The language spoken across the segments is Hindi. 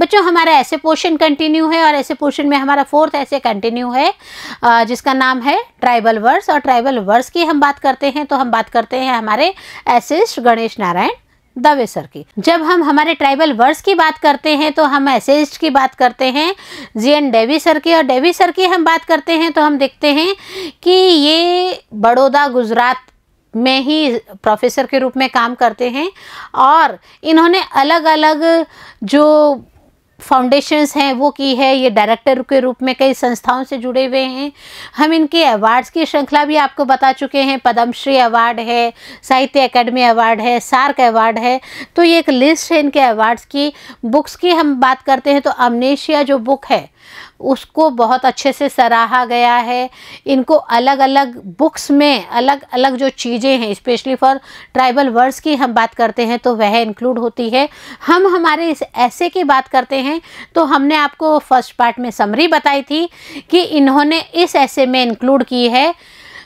बच्चों हमारा ऐसे पोर्शन कंटिन्यू है और ऐसे पोर्शन में हमारा फोर्थ ऐसे कंटिन्यू है जिसका नाम है ट्राइबल वर्ड्स। और ट्राइबल वर्ड्स की हम बात करते हैं तो हम बात करते हैं हमारे एसेइस्ट गणेश नारायण दवे सर की। जब हम हमारे ट्राइबल वर्ड्स की बात करते हैं तो हम एसेइस्ट की बात करते हैं जी.एन. डेवी सर की, और डेवी सर की हम बात करते हैं तो हम देखते हैं कि ये बड़ौदा गुजरात में ही प्रोफेसर के रूप में काम करते हैं और इन्होंने अलग अलग जो फाउंडेशंस हैं वो की है। ये डायरेक्टर के रूप में कई संस्थाओं से जुड़े हुए हैं। हम इनके अवार्ड्स की श्रृंखला भी आपको बता चुके हैं। पद्मश्री अवार्ड है, साहित्य अकेडमी अवार्ड है, सार्क अवार्ड है। तो ये एक लिस्ट है इनके अवार्ड्स की। बुक्स की हम बात करते हैं तो अमनेशिया जो बुक है उसको बहुत अच्छे से सराहा गया है। इनको अलग अलग बुक्स में अलग अलग जो चीज़ें हैं, स्पेशली फॉर ट्राइबल वर्ड्स की हम बात करते हैं तो वह इंक्लूड होती है। हम हमारे इस ऐसे की बात करते हैं तो हमने आपको फर्स्ट पार्ट में समरी बताई थी कि इन्होंने इस ऐसे में इंक्लूड की है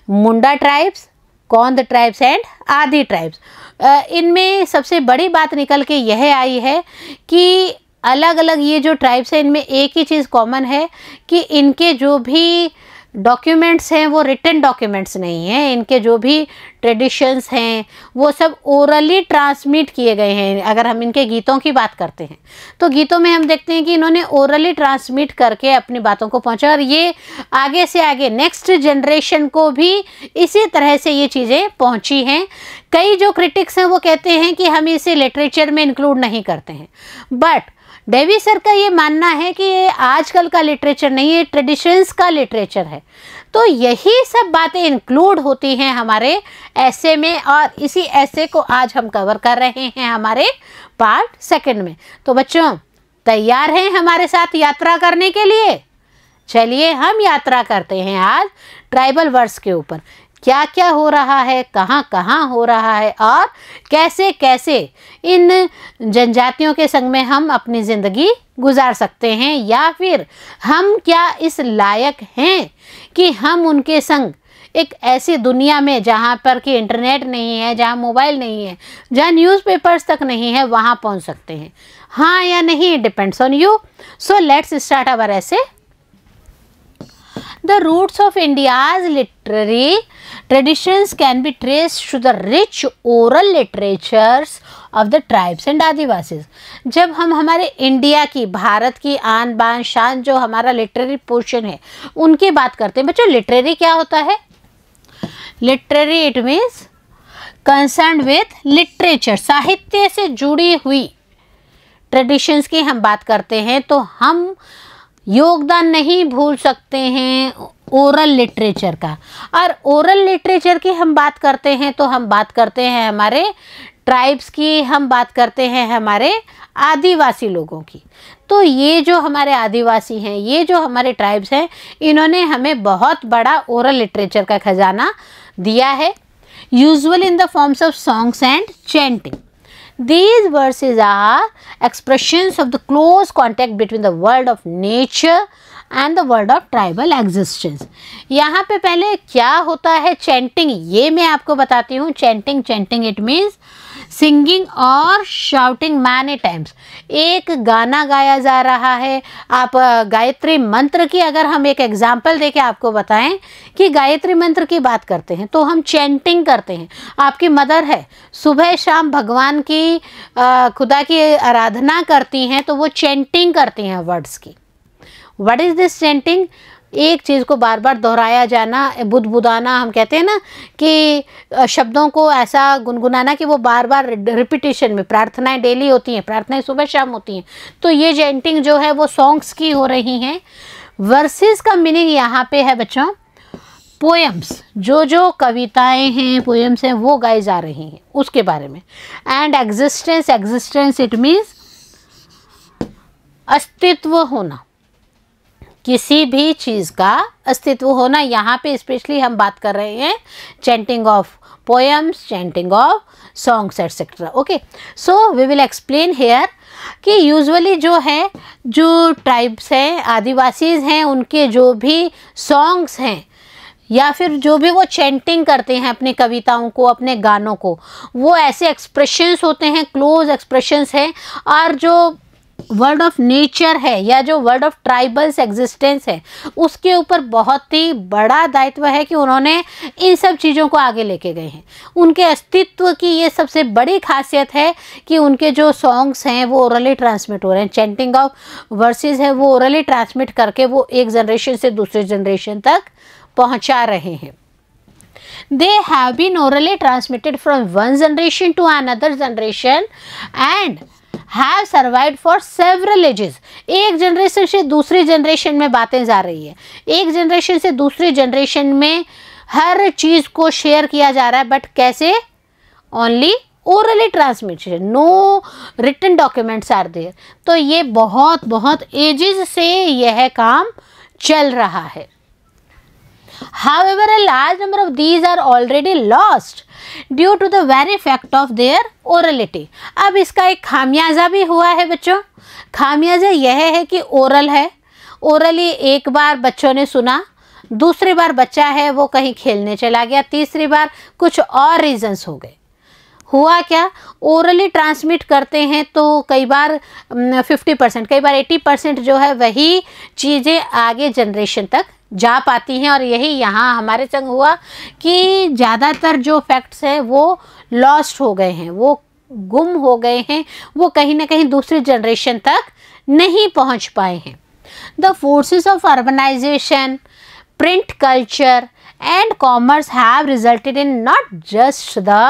मुंडा ट्राइब्स, कौंद ट्राइब्स एंड आदि ट्राइब्स। इनमें सबसे बड़ी बात निकल के यह आई है कि अलग अलग ये जो ट्राइब्स हैं इनमें एक ही चीज़ कॉमन है कि इनके जो भी डॉक्यूमेंट्स हैं वो रिटन डॉक्यूमेंट्स नहीं हैं। इनके जो भी ट्रेडिशंस हैं वो सब ओरली ट्रांसमिट किए गए हैं। अगर हम इनके गीतों की बात करते हैं तो गीतों में हम देखते हैं कि इन्होंने ओरली ट्रांसमिट करके अपनी बातों को पहुंचा और ये आगे से आगे नेक्स्ट जनरेशन को भी इसी तरह से ये चीज़ें पहुंची हैं। कई जो क्रिटिक्स हैं वो कहते हैं कि हम इसे लिटरेचर में इंक्लूड नहीं करते हैं, बट डेवी सर का ये मानना है कि ये आजकल का लिटरेचर नहीं है, ट्रेडिशंस का लिटरेचर है। तो यही सब बातें इंक्लूड होती हैं हमारे ऐसे में और इसी ऐसे को आज हम कवर कर रहे हैं हमारे पार्ट सेकंड में। तो बच्चों तैयार हैं हमारे साथ यात्रा करने के लिए? चलिए हम यात्रा करते हैं आज ट्राइबल वर्ड्स के ऊपर। क्या क्या हो रहा है, कहाँ कहाँ हो रहा है और कैसे कैसे इन जनजातियों के संग में हम अपनी ज़िंदगी गुजार सकते हैं, या फिर हम क्या इस लायक हैं कि हम उनके संग एक ऐसी दुनिया में जहाँ पर कि इंटरनेट नहीं है, जहाँ मोबाइल नहीं है, जहाँ न्यूज़पेपर्स तक नहीं है, वहाँ पहुँच सकते हैं। हाँ या नहीं, depends on you. So let's start our essay. The roots of India's literary traditions can be traced to the rich oral literatures of the tribes and Adivasis. जब हम हमारे इंडिया की, भारत की आन बान शान जो हमारा लिटरेरी पोर्शन है उनकी बात करते हैं। बच्चों लिटरेरी क्या होता है? Literary it means concern with literature, साहित्य से जुड़ी हुई ट्रेडिशंस की हम बात करते हैं। तो हम योगदान नहीं भूल सकते हैं ओरल लिटरेचर का। और ओरल लिटरेचर की हम बात करते हैं तो हम बात करते हैं हमारे ट्राइब्स की, हम बात करते हैं हमारे आदिवासी लोगों की। तो ये जो हमारे आदिवासी हैं, ये जो हमारे ट्राइब्स हैं, इन्होंने हमें बहुत बड़ा ओरल लिटरेचर का खजाना दिया है, usual in the forms of songs and chanting. These verses are expressions of the close contact between the world of nature and the world of tribal existence। यहाँ पे पहले क्या होता है चैंटिंग, ये मैं आपको बताती हूँ। चैंटिंग इट मीन्स सिंगिंग और शाउटिंग मैनी टाइम्स। एक गाना गाया जा रहा है। आप गायत्री मंत्र की अगर हम एक एग्जाम्पल देके आपको बताएं कि गायत्री मंत्र की बात करते हैं तो हम चैंटिंग करते हैं। आपकी मदर है, सुबह शाम भगवान की खुदा की आराधना करती हैं तो वो चैंटिंग करती हैं वर्ड्स की। What is this chanting? एक चीज़ को बार बार दोहराया जाना, बुदबुदाना हम कहते हैं ना, कि शब्दों को ऐसा गुनगुनाना कि वो बार बार रिपीटेशन में। प्रार्थनाएं डेली होती हैं, प्रार्थनाएं सुबह शाम होती हैं। तो ये चैंटिंग जो है वो सॉन्ग्स की हो रही हैं। वर्सेस का मीनिंग यहाँ पे है बच्चों पोएम्स, जो कविताएं हैं, पोएम्स हैं, वो गाई जा रही हैं उसके बारे में। एंड एग्जिस्टेंस इट मीन्स अस्तित्व होना, किसी भी चीज़ का अस्तित्व होना। यहाँ पे स्पेशली हम बात कर रहे हैं chanting of poems, chanting of songs etcetera. Okay, so we will explain here कि यूजुअली जो है, जो ट्राइब्स हैं, आदिवासीज हैं, उनके जो भी सॉन्ग्स हैं या फिर जो भी वो चैंटिंग करते हैं अपनी कविताओं को, अपने गानों को, वो ऐसे एक्सप्रेशंस होते हैं, क्लोज एक्सप्रेशंस हैं। और जो वर्ल्ड ऑफ नेचर है या जो वर्ल्ड ऑफ ट्राइबल्स एग्जिस्टेंस है, उसके ऊपर बहुत ही बड़ा दायित्व है कि उन्होंने इन सब चीज़ों को आगे लेके गए हैं। उनके अस्तित्व की ये सबसे बड़ी खासियत है कि उनके जो सॉन्ग्स हैं वो ओरली ट्रांसमिट हो रहे हैं। चैंटिंग ऑफ वर्सेस है वो ओरली ट्रांसमिट करके वो एक जनरेशन से दूसरे जनरेशन तक पहुंचा रहे हैं। They have been orally transmitted from one generation to another generation and have survived for several ages। एक जनरेशन से दूसरी जनरेशन में बातें जा रही है, एक जनरेशन से दूसरी जनरेशन में हर चीज़ को शेयर किया जा रहा है, बट कैसे? Only orally transmission, no written documents are there. तो ये बहुत एजेस से यह काम चल रहा है। However, a large number of these are already lost due to the very fact of their orality। अब इसका एक खामियाजा भी हुआ है बच्चों। खामियाजा यह है कि ओरल है, ओरली एक बार बच्चों ने सुना, दूसरी बार बच्चा है वो कहीं खेलने चला गया, तीसरी बार कुछ और रीजंस हो गए। हुआ क्या? ओरली ट्रांसमिट करते हैं तो कई बार 50%, कई बार 80% जो है वही चीज़ें आगे जनरेशन तक जा पाती हैं। और यही यहाँ हमारे संग हुआ कि ज़्यादातर जो फैक्ट्स हैं वो लॉस्ट हो गए हैं, वो गुम हो गए हैं, वो कहीं ना कहीं दूसरी जनरेशन तक नहीं पहुँच पाए हैं। The forces of urbanization, print culture and commerce have resulted in not just the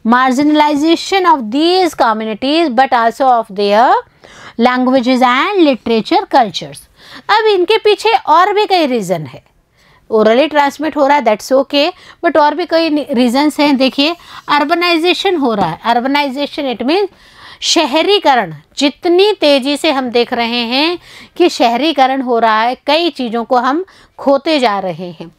marginalization of these communities but also of their languages and literature cultures। अब इनके पीछे और भी कई रीज़न है। ओरली ट्रांसमिट हो रहा है, दैट्स ओके, बट और भी कई रीजंस हैं। देखिए, अर्बनाइजेशन हो रहा है। अर्बनाइजेशन इट मीन शहरीकरण। जितनी तेज़ी से हम देख रहे हैं कि शहरीकरण हो रहा है, कई चीज़ों को हम खोते जा रहे हैं।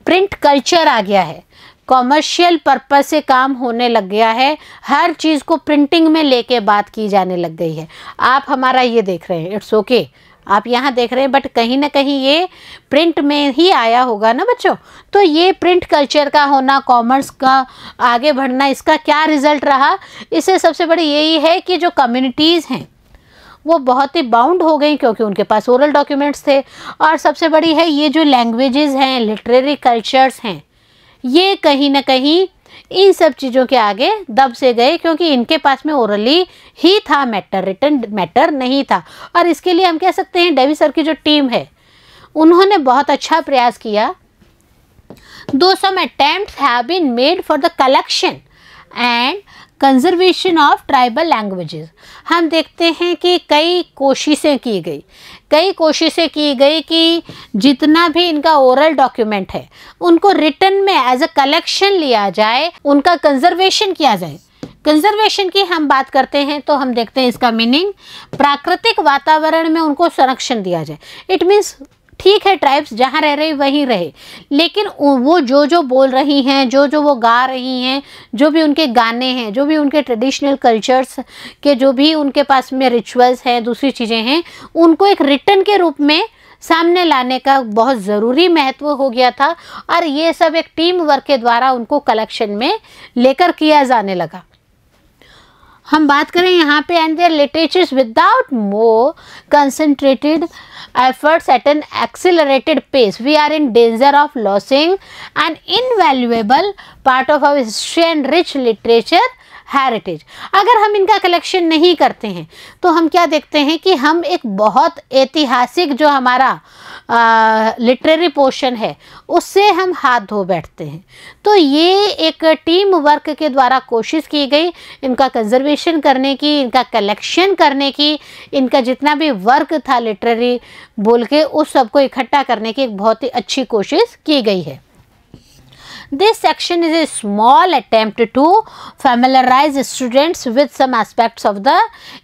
प्रिंट कल्चर आ गया है, कॉमर्शियल पर्पस से काम होने लग गया है, हर चीज़ को प्रिंटिंग में लेके बात की जाने लग गई है। आप हमारा ये देख रहे हैं, इट्स ओके, आप यहाँ देख रहे हैं, बट कहीं ना कहीं ये प्रिंट में ही आया होगा ना बच्चों। तो ये प्रिंट कल्चर का होना, कॉमर्स का आगे बढ़ना, इसका क्या रिजल्ट रहा? इससे सबसे बड़ी यही है कि जो कम्युनिटीज़ हैं वो बहुत ही बाउंड हो गई क्योंकि उनके पास ओरल डॉक्यूमेंट्स थे। और सबसे बड़ी है ये जो लैंग्वेजेस हैं, लिटरेरी कल्चर्स हैं, ये कहीं ना कहीं इन सब चीज़ों के आगे दब से गए क्योंकि इनके पास में ओरली ही था मैटर, रिटन मैटर नहीं था। और इसके लिए हम कह सकते हैं डेवी सर की जो टीम है उन्होंने बहुत अच्छा प्रयास किया। दो some attempts have been made for the collection and conservation of tribal languages. हम देखते हैं कि कई कोशिशें की गई कि जितना भी इनका ओरल डॉक्यूमेंट है उनको रिटन में एज अ कलेक्शन लिया जाए, उनका कंजर्वेशन किया जाए। कंजर्वेशन की हम बात करते हैं तो हम देखते हैं इसका मीनिंग प्राकृतिक वातावरण में उनको संरक्षण दिया जाए। इट मीन्स ठीक है, ट्राइब्स जहाँ रह रही वहीं रहे, लेकिन वो जो बोल रही हैं, जो वो गा रही हैं, जो भी उनके गाने हैं, जो भी उनके ट्रेडिशनल कल्चर्स के जो भी उनके पास में रिचुअल्स हैं, दूसरी चीज़ें हैं, उनको एक रिटन के रूप में सामने लाने का बहुत ज़रूरी महत्व हो गया था। और ये सब एक टीम वर्क के द्वारा उनको कलेक्शन में लेकर किया जाने लगा। हम बात करें यहाँ पे and their literatures without more concentrated efforts at an accelerated pace, we are in danger of losing an invaluable part of our history and rich literature heritage। अगर हम इनका कलेक्शन नहीं करते हैं तो हम क्या देखते हैं कि हम एक बहुत ऐतिहासिक जो हमारा लिटरेरी पोर्शन है उससे हम हाथ धो बैठते हैं। तो ये एक टीम वर्क के द्वारा कोशिश की गई इनका कंजर्वेशन करने की, इनका कलेक्शन करने की, इनका जितना भी वर्क था लिटरेरी बोल के उस सबको इकट्ठा करने की एक बहुत ही अच्छी कोशिश की गई है। This section is a small attempt to familiarize students with some aspects of the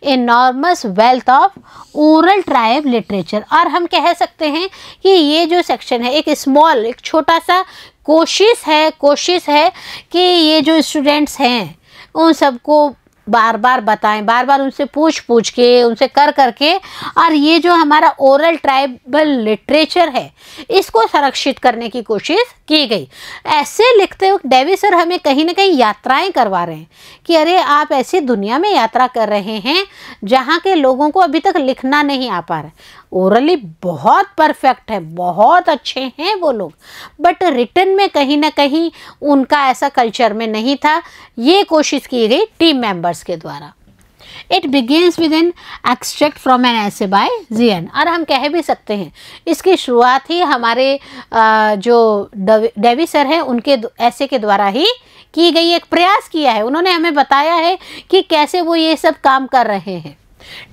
enormous wealth of oral tribe literature। और हम कह सकते हैं कि ये जो सेक्शन है एक स्मॉल, एक छोटा सा कोशिश है कि ये जो स्टूडेंट्स हैं उन सबको बार बार बताएं, बार बार उनसे पूछ के, उनसे कर के, और ये जो हमारा ओरल ट्राइबल लिटरेचर है इसको संरक्षित करने की कोशिश की गई। ऐसे लिखते हुए डेवी सर हमें कहीं ना कहीं यात्राएं करवा रहे हैं कि अरे आप ऐसी दुनिया में यात्रा कर रहे हैं जहाँ के लोगों को अभी तक लिखना नहीं आ पा रहा है। ओरली बहुत परफेक्ट है, बहुत अच्छे हैं वो लोग, बट रिटन में कहीं ना कहीं उनका ऐसा कल्चर में नहीं था। ये कोशिश की गई टीम मेंबर्स के द्वारा। It begins with an extract from an essay by G N, और हम कह भी सकते हैं इसकी शुरुआत ही हमारे जो डेवी सर हैं उनके ऐसे के द्वारा ही की गई। एक प्रयास किया है उन्होंने, हमें बताया है कि कैसे वो ये सब काम कर रहे हैं।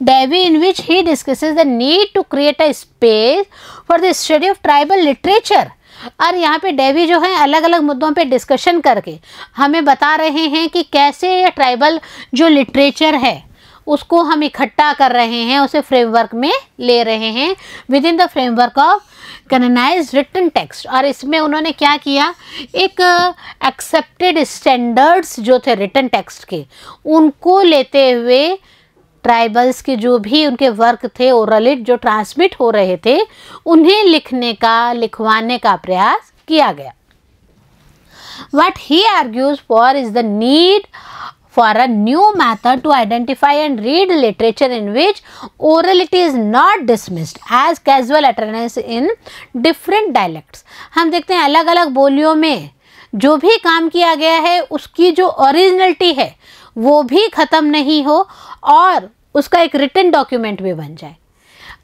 Devy in which he discusses the need to create a space for the study of tribal literature. और यहाँ पे डेवी जो है अलग अलग मुद्दों पे डिस्कशन करके हमें बता रहे हैं कि कैसे ये ट्राइबल जो लिटरेचर है उसको हम इकट्ठा कर रहे हैं, उसे फ्रेमवर्क में ले रहे हैं within the framework of canonized written text. और इसमें उन्होंने क्या किया, एक एक्सेप्टेड स्टैंडर्ड्स जो थे रिटन टेक्स्ट के, उनको लेते हुए ट्राइबल्स के जो भी उनके वर्क थे ओरली जो ट्रांसमिट हो रहे थे उन्हें लिखने का, लिखवाने का प्रयास किया गया। What he argues for is the need for a new method to identify and read literature in which orality is not dismissed as casual utterance in different dialects। हम देखते हैं अलग अलग बोलियों में जो भी काम किया गया है उसकी जो ओरिजिनलिटी है वो भी ख़त्म नहीं हो और उसका एक रिटन डॉक्यूमेंट भी बन जाए।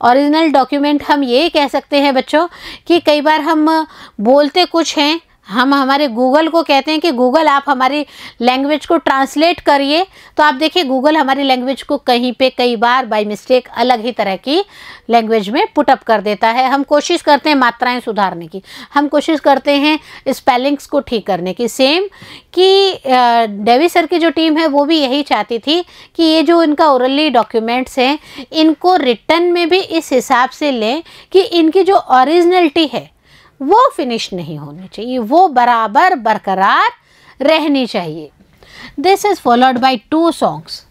ओरिजिनल डॉक्यूमेंट हम ये कह सकते हैं बच्चों कि कई बार हम बोलते कुछ हैं, हम हमारे गूगल को कहते हैं कि गूगल आप हमारी लैंग्वेज को ट्रांसलेट करिए, तो आप देखिए गूगल हमारी लैंग्वेज को कहीं पे कई बार बाय मिस्टेक अलग ही तरह की लैंग्वेज में पुटअप कर देता है। हम कोशिश करते हैं मात्राएं सुधारने की, हम कोशिश करते हैं स्पेलिंग्स को ठीक करने की। सेम कि डेवी सर की जो टीम है वो भी यही चाहती थी कि ये जो इनका ओरली डॉक्यूमेंट्स हैं इनको रिटन में भी इस हिसाब से लें कि इनकी जो ओरिजिनलिटी है वो फिनिश नहीं होनी चाहिए, वो बराबर बरकरार रहनी चाहिए। This is followed by 2 songs.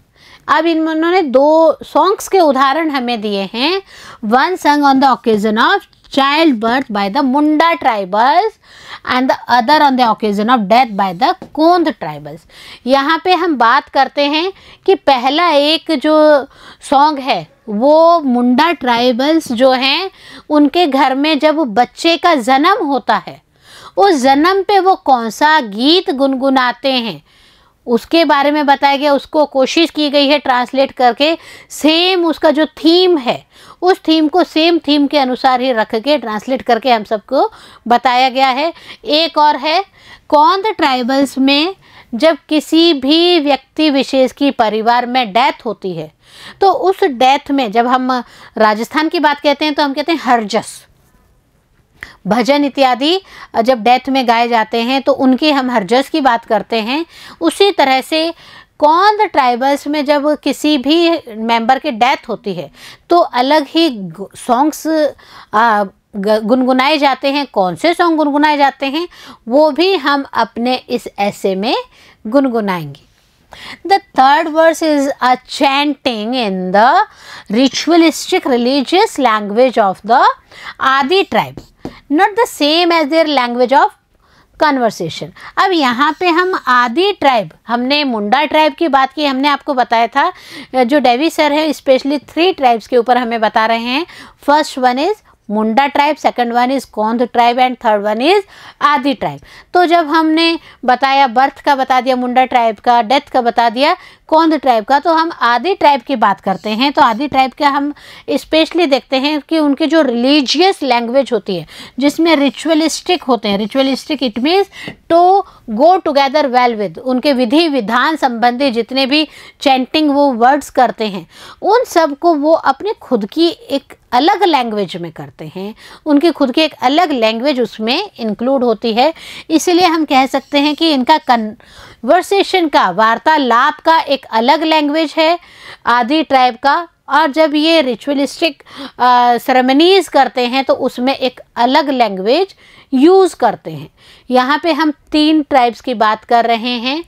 अब इन्होंने 2 सॉन्ग्स के उदाहरण हमें दिए हैं। One song on the occasion of child birth by the Munda tribals and the other on the occasion of death by the Kond tribals. यहाँ पे हम बात करते हैं कि पहला एक जो सॉन्ग है वो मुंडा ट्राइबल्स जो हैं उनके घर में जब बच्चे का जन्म होता है उस जन्म पे वो कौन सा गीत गुनगुनाते हैं उसके बारे में बताया गया। उसको कोशिश की गई है ट्रांसलेट करके सेम उसका जो थीम है उस थीम को सेम थीम के अनुसार ही रख के ट्रांसलेट करके हम सबको बताया गया है। एक और है कोंद ट्राइबल्स में जब किसी भी व्यक्ति विशेष की परिवार में डेथ होती है तो उस डेथ में जब हम राजस्थान की बात कहते हैं तो हम कहते हैं हरजस, भजन इत्यादि जब डेथ में गाए जाते हैं तो उनकी हम हरजस की बात करते हैं। उसी तरह से कोंद ट्राइबल्स में जब किसी भी मेंबर की डेथ होती है तो अलग ही सॉन्ग्स गुनगुनाए जाते हैं। कौन से सॉन्ग गुनगुनाए जाते हैं वो भी हम अपने इस ऐसे में गुनगुनाएंगे। The third verse is a chanting in the ritualistic religious language of the Adi tribe, not the same as their language of conversation। अब यहाँ पे हम आदि ट्राइब, हमने मुंडा ट्राइब की बात की, हमने आपको बताया था जो डेवी सर है स्पेशली 3 ट्राइब्स के ऊपर हमें बता रहे हैं। First one is Munda tribe, second one is Kond tribe and third one is Adi tribe. तो जब हमने बताया बर्थ का बता दिया मुंडा ट्राइब का, डेथ का बता दिया कोंद ट्राइब का, तो हम आदि ट्राइब की बात करते हैं। तो आदि ट्राइब का हम स्पेशली देखते हैं कि उनकी जो रिलीजियस लैंग्वेज होती है जिसमें रिचुअलिस्टिक होते हैं, ritualistic it means to go together well with, उनके विधि विधान संबंधी जितने भी चैंटिंग वो वर्ड्स करते हैं उन सब को वो अपने खुद की एक अलग लैंग्वेज में करते हैं, उनकी खुद की एक अलग लैंग्वेज उसमें इंक्लूड होती है। इसलिए हम कह सकते हैं कि इनका कन्वर्सेशन का, वार्तालाप का एक अलग लैंग्वेज है आदि ट्राइब का, और जब ये रिचुअलिस्टिक सेरेमनीज करते हैं तो उसमें एक अलग लैंग्वेज यूज़ करते हैं। यहाँ पे हम 3 ट्राइब्स की बात कर रहे हैं।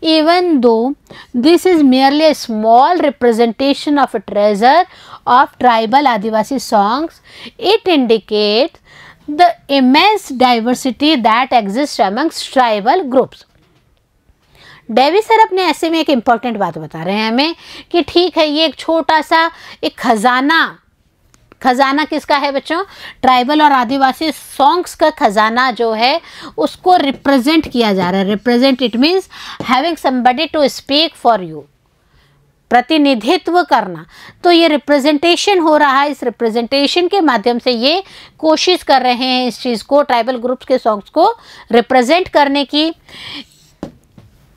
Even though this is merely a small representation of a treasure of tribal Adivasi songs, it indicates the immense diversity that exist amongst tribal groups. Davis sir अपने ऐसे में एक इम्पॉर्टेंट बात बता रहे हैं हमें कि ठीक है, ये एक छोटा सा एक खजाना किसका है बच्चों? ट्राइबल और आदिवासी सॉन्ग्स का खजाना जो है उसको रिप्रेजेंट किया जा रहा है। Represent it means having somebody to speak for you, प्रतिनिधित्व करना। तो ये रिप्रेजेंटेशन हो रहा है, इस रिप्रेजेंटेशन के माध्यम से ये कोशिश कर रहे हैं इस चीज़ को, ट्राइबल ग्रुप्स के सॉन्ग्स को रिप्रेजेंट करने की।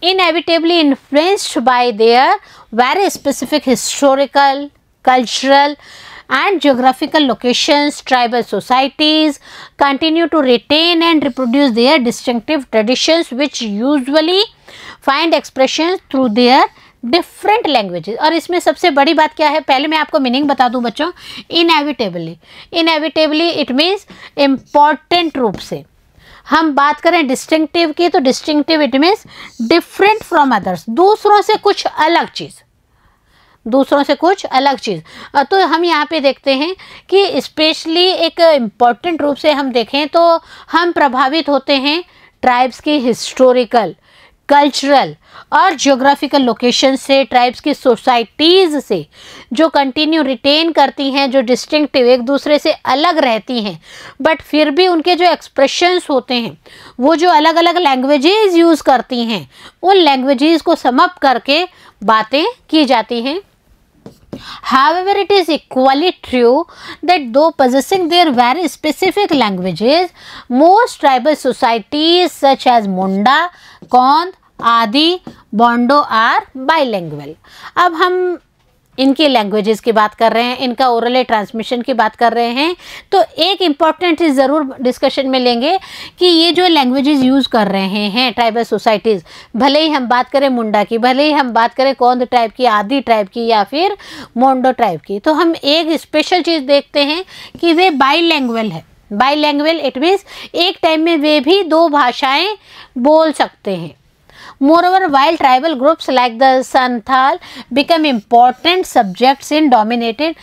inevitably influenced by their very specific historical, cultural and geographical locations, tribal societies continue to retain and reproduce their distinctive traditions which usually find expression through their different languages। और इसमें सबसे बड़ी बात क्या है, पहले मैं आपको मीनिंग बता दूं बच्चों। इनएविटेबली इट मीन्स इम्पॉर्टेंट रूप से। हम बात करें डिस्टिंक्टिव की, तो distinctive it means different from others, दूसरों से कुछ अलग चीज़, दूसरों से कुछ अलग चीज़। तो हम यहाँ पे देखते हैं कि स्पेशली एक इम्पॉर्टेंट रूप से हम देखें तो हम प्रभावित होते हैं ट्राइब्स की हिस्टोरिकल, कल्चरल और जियोग्राफिकल लोकेशन से, ट्राइब्स की सोसाइटीज़ से जो कंटिन्यू रिटेन करती हैं, जो डिस्टिंक्टिव एक दूसरे से अलग रहती हैं, बट फिर भी उनके जो एक्सप्रेशंस होते हैं वो जो अलग अलग लैंग्वेजेस यूज़ करती हैं, उन लैंग्वेजेस को समअप करके बातें की जाती हैं। However, it is equally true that though possessing their very specific languages, most tribal societies such as Munda, Kond, आदि, बोंडो आर बाइलिंगुअल। अब हम इनकी लैंग्वेजेस की बात कर रहे हैं, इनका ओरल ट्रांसमिशन की बात कर रहे हैं, तो एक इम्पॉर्टेंट चीज़ ज़रूर डिस्कशन में लेंगे कि ये जो लैंग्वेजेस यूज़ कर रहे हैं ट्राइबल सोसाइटीज़, भले ही हम बात करें मुंडा की, भले ही हम बात करें कौंद ट्राइब की, आदि ट्राइब की या फिर मोंडो ट्राइब की, तो हम एक स्पेशल चीज़ देखते हैं कि वे बाइलिंगुअल है। बाइलिंगुअल इट मीन्स एक टाइम में वे भी दो भाषाएँ बोल सकते हैं। Moreover, while tribal groups like the Santhal become important subjects in dominated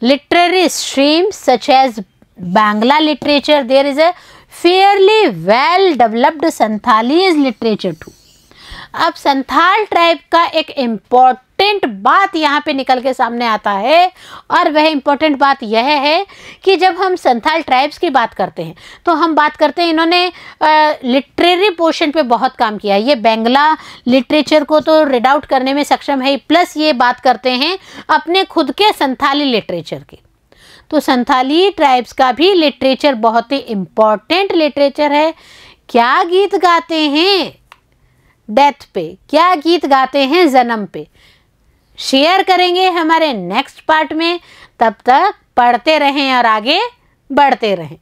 literary streams such as Bangla literature, there is a fairly well developed Santhalese literature too। अब संथाल ट्राइब का एक इम्पॉर्टेंट बात यहाँ पे निकल के सामने आता है, और वह इम्पॉर्टेंट बात यह है कि जब हम संथाल ट्राइब्स की बात करते हैं तो हम बात करते हैं इन्होंने लिटरेरी पोर्शन पे बहुत काम किया। ये बांग्ला लिटरेचर को तो रीड आउट करने में सक्षम है, प्लस ये बात करते हैं अपने खुद के संथाली लिटरेचर की। तो संथाली ट्राइब्स का भी लिटरेचर बहुत ही इम्पॉर्टेंट लिटरेचर है। क्या गीत गाते हैं डेथ पे, क्या गीत गाते हैं जन्म पे, शेयर करेंगे हमारे नेक्स्ट पार्ट में। तब तक पढ़ते रहें और आगे बढ़ते रहें।